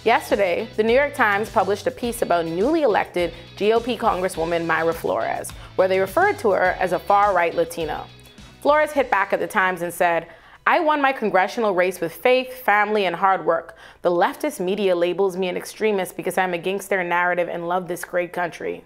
Yesterday, the New York Times published a piece about newly elected GOP Congresswoman Mayra Flores, where they referred to her as a far-right Latina. Flores hit back at the Times and said, "I won my congressional race with faith, family, and hard work. The leftist media labels me an extremist because I'm against their narrative and love this great country."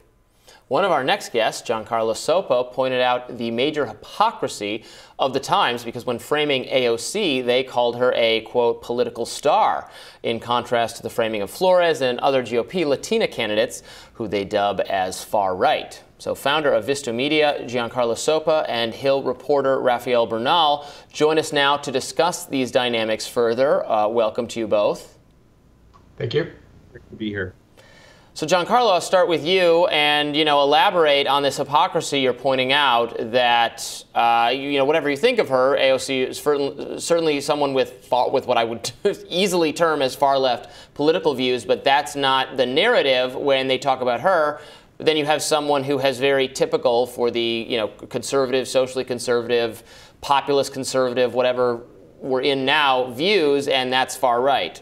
One of our next guests, Giancarlo Sopo, pointed out the major hypocrisy of the Times because when framing AOC, they called her a, quote, political star, in contrast to the framing of Flores and other GOP Latina candidates who they dub as far-right. So founder of Visto Media, Giancarlo Sopo, and Hill reporter Rafael Bernal join us now to discuss these dynamics further. Welcome to you both. Thank you. Great to be here. So, Giancarlo, I'll start with you and, elaborate on this hypocrisy you're pointing out that, whatever you think of her, AOC is certainly someone with what I would easily term as far-left political views, but that's not the narrative when they talk about her. But then you have someone who has very typical for the, conservative, socially conservative, populist conservative, whatever we're in now, views, and that's far-right.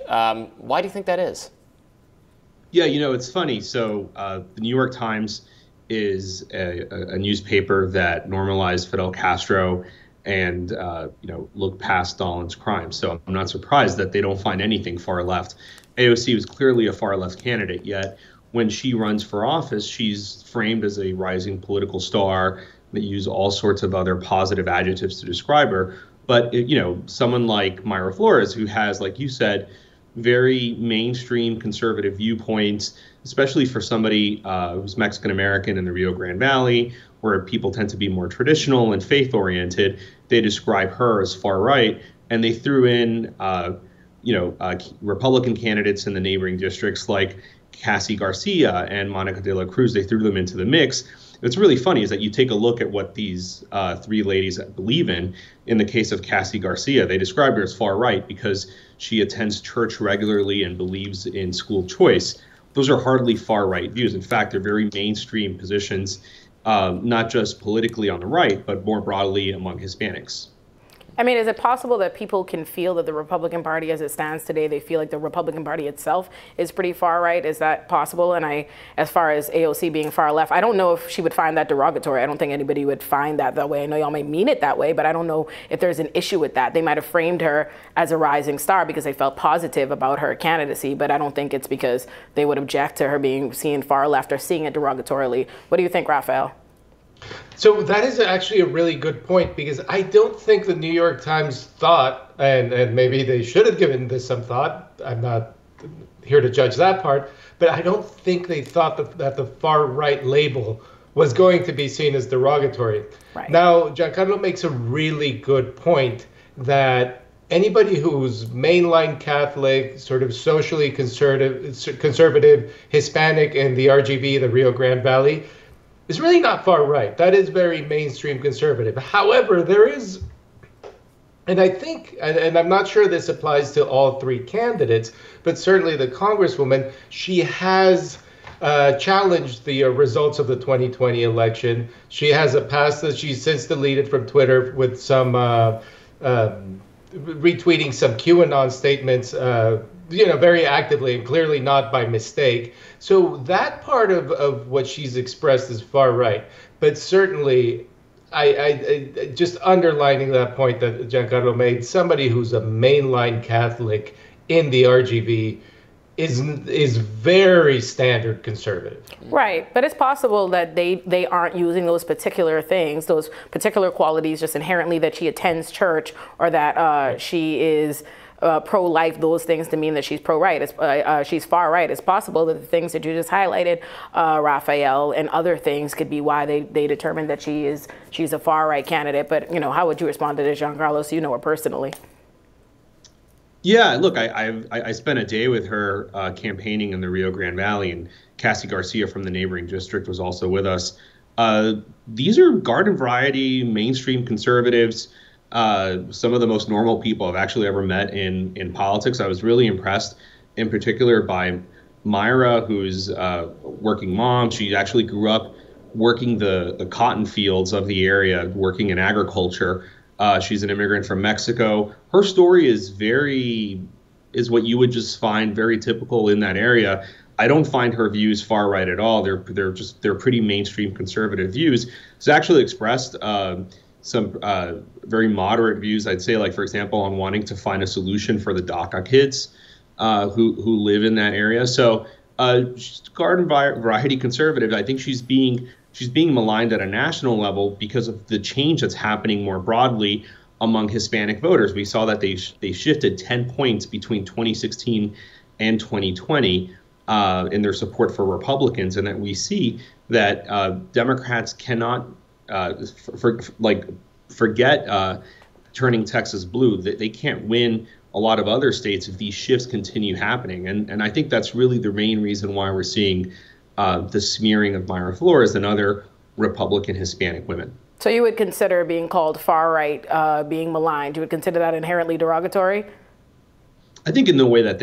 Why do you think that is? Yeah, it's funny. So the New York Times is a newspaper that normalized Fidel Castro and, looked past Stalin's crimes. So I'm not surprised that they don't find anything far left. AOC was clearly a far left candidate, yet when she runs for office, she's framed as a rising political star. They use all sorts of other positive adjectives to describe her. But, someone like Mayra Flores, who has, like you said, very mainstream conservative viewpoints, especially for somebody who's Mexican-American in the Rio Grande Valley, where people tend to be more traditional and faith-oriented. They describe her as far-right, and they threw in, Republican candidates in the neighboring districts like Cassie Garcia and Monica de la Cruz. They threw them into the mix. What's really funny is that you take a look at what these three ladies believe in. In the case of Cassie Garcia, they describe her as far right because she attends church regularly and believes in school choice. Those are hardly far right views. In fact, they're very mainstream positions, not just politically on the right, but more broadly among Hispanics. I mean, is it possible that people can feel that the Republican Party as it stands today, they feel like the Republican Party itself is pretty far right? Is that possible? And as far as AOC being far left, I don't know if she would find that derogatory. I don't think anybody would find that way. I know y'all may mean it that way, but I don't know if there's an issue with that. They might have framed her as a rising star because they felt positive about her candidacy, but I don't think it's because they would object to her being seen far left or seeing it derogatorily. What do you think, Rafael? So that is actually a really good point, because I don't think the New York Times thought, and maybe they should have given this some thought, I'm not here to judge that part, but I don't think they thought that the far right label was going to be seen as derogatory. Right. Now, Giancarlo makes a really good point that anybody who's mainline Catholic, sort of socially conservative, Hispanic in the RGV, the Rio Grande Valley, is really not far right. That is very mainstream conservative. However, there is, and I think, and I'm not sure this applies to all three candidates, but certainly the Congresswoman, she has challenged the results of the 2020 election. She has a past that she's since deleted from Twitter with some retweeting some QAnon statements, very actively and clearly not by mistake. So that part of what she's expressed is far right. But certainly, I just underlining that point that Giancarlo made, somebody who's a mainline Catholic in the RGV is very standard conservative. Right, but it's possible that they aren't using those particular things, those particular qualities just inherently, that she attends church or that she is pro-life, those things to mean that she's pro-right, she's far right. It's possible that the things that you just highlighted, Rafael, and other things could be why they determined that she's a far right candidate. But how would you respond to this, Giancarlo? So you know her personally. Yeah, look, I spent a day with her campaigning in the Rio Grande Valley, and Cassie Garcia from the neighboring district was also with us. These are garden variety, mainstream conservatives. Some of the most normal people I've actually ever met in politics. I was really impressed, in particular, by Mayra, who's a working mom. She actually grew up working the cotton fields of the area, working in agriculture. She's an immigrant from Mexico. Her story is very is what you would just find very typical in that area. I don't find her views far right at all. They're pretty mainstream conservative views. She's actually expressed some very moderate views, I'd say, like, for example, on wanting to find a solution for the DACA kids who live in that area. So she's garden variety conservative. I think she's being maligned at a national level because of the change that's happening more broadly among Hispanic voters. We saw that they shifted 10 points between 2016 and 2020 in their support for Republicans, and that we see that Democrats cannot forget turning Texas blue. They can't win a lot of other states if these shifts continue happening. And I think that's really the main reason why we're seeing the smearing of Mayra Flores and other Republican Hispanic women. So you would consider being called far right, being maligned, you would consider that inherently derogatory? I think in the way that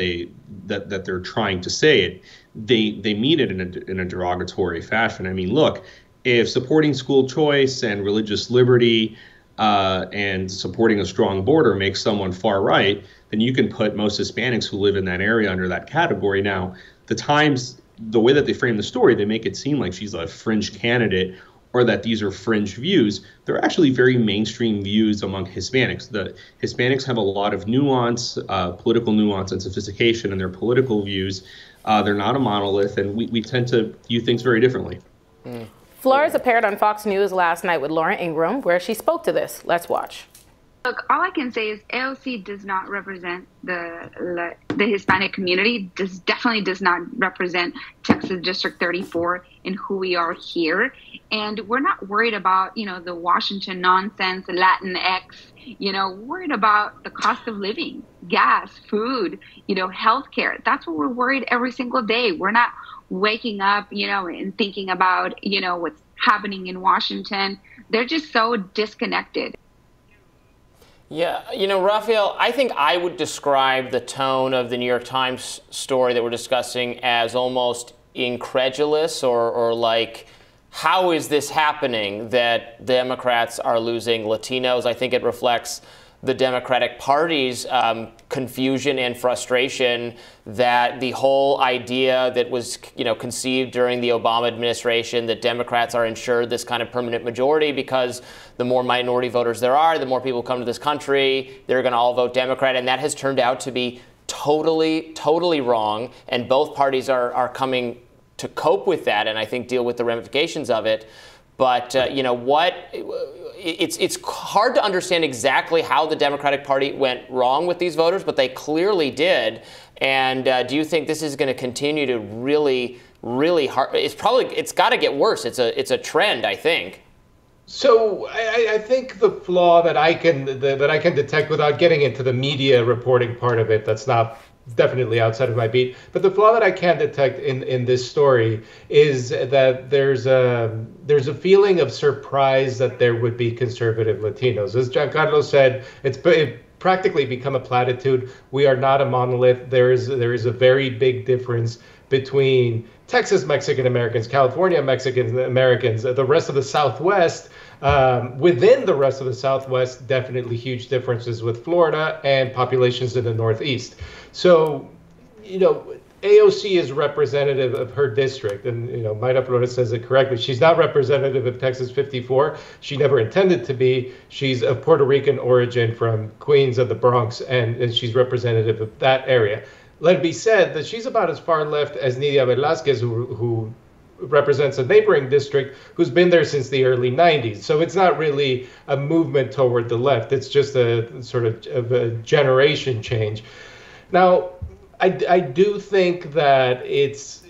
they're trying to say it, they mean it in a derogatory fashion. I mean, look, if supporting school choice and religious liberty and supporting a strong border makes someone far right, then you can put most Hispanics who live in that area under that category. Now, the way that they frame the story, they make it seem like she's a fringe candidate or that these are fringe views. They're actually very mainstream views among Hispanics. The Hispanics have a lot of nuance, political nuance and sophistication in their political views. They're not a monolith, and we tend to view things very differently. Flores appeared on Fox News last night with Laura Ingraham, where she spoke to this. Let's watch. Look, all I can say is AOC does not represent the Hispanic community. Definitely does not represent Texas District 34 and who we are here. And we're not worried about, the Washington nonsense, Latinx, worried about the cost of living, gas, food, healthcare. That's what we're worried every single day. We're not waking up, and thinking about, what's happening in Washington. They're just so disconnected. Yeah, Rafael, I think I would describe the tone of the New York Times story that we're discussing as almost incredulous or like, how is this happening that Democrats are losing Latinos? I think it reflects the Democratic Party's confusion and frustration that the whole idea that was, conceived during the Obama administration, that Democrats are ensured this kind of permanent majority because the more minority voters there are, the more people come to this country, they're going to all vote Democrat. And that has turned out to be totally wrong. And both parties are coming to cope with that and I think deal with the ramifications of it. But, it's hard to understand exactly how the Democratic Party went wrong with these voters, but they clearly did. And do you think this is going to continue to really hard? It's got to get worse. It's a trend, I think. So I think the flaw that I can detect without getting into the media reporting part of it, that's not definitely outside of my beat, but the flaw that I can detect in this story is that there's a feeling of surprise that there would be conservative Latinos. As Giancarlo said, it practically become a platitude. We are not a monolith. There is a very big difference between Texas Mexican Americans, California Mexican Americans, the rest of the Southwest. Within the rest of the Southwest, definitely huge differences with Florida and populations in the Northeast. So, AOC is representative of her district, and Mayra Flores says it correctly. She's not representative of Texas 54. She never intended to be. She's of Puerto Rican origin from Queens and the Bronx, and she's representative of that area. Let it be said that she's about as far left as Nidia Velázquez, who represents a neighboring district, who's been there since the early 90s. So it's not really a movement toward the left. It's just a sort of a generation change. Now, I do think that it's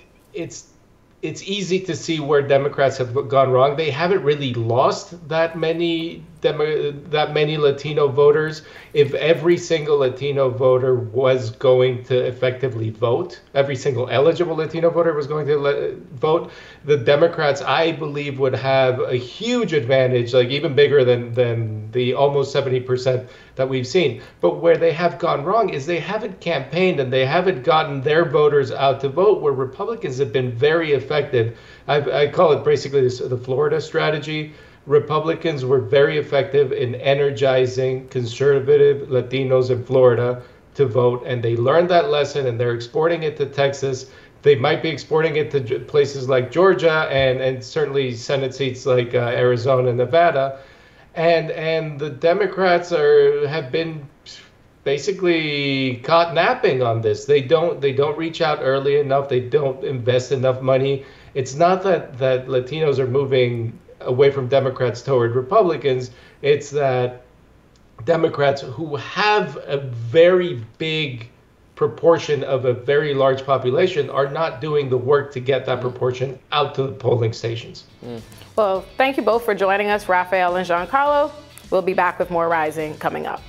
easy to see where Democrats have gone wrong. They haven't really lost that many Latino voters. If every single Latino voter was going to effectively vote, every single eligible Latino voter was going to vote, the Democrats, I believe, would have a huge advantage, like even bigger than the almost 70% that we've seen. But where they have gone wrong is they haven't campaigned and they haven't gotten their voters out to vote, where Republicans have been very effective. I call it basically the Florida strategy. Republicans were very effective in energizing conservative Latinos in Florida to vote, and they learned that lesson, and they're exporting it to Texas. They might be exporting it to places like Georgia and certainly Senate seats like Arizona and Nevada. And the Democrats have been basically caught napping on this. They don't reach out early enough. They don't invest enough money. It's not that Latinos are moving away from Democrats toward Republicans. It's that Democrats who have a very big proportion of a very large population are not doing the work to get that proportion out to the polling stations. Well, thank you both for joining us, Rafael and Giancarlo. We'll be back with more Rising coming up.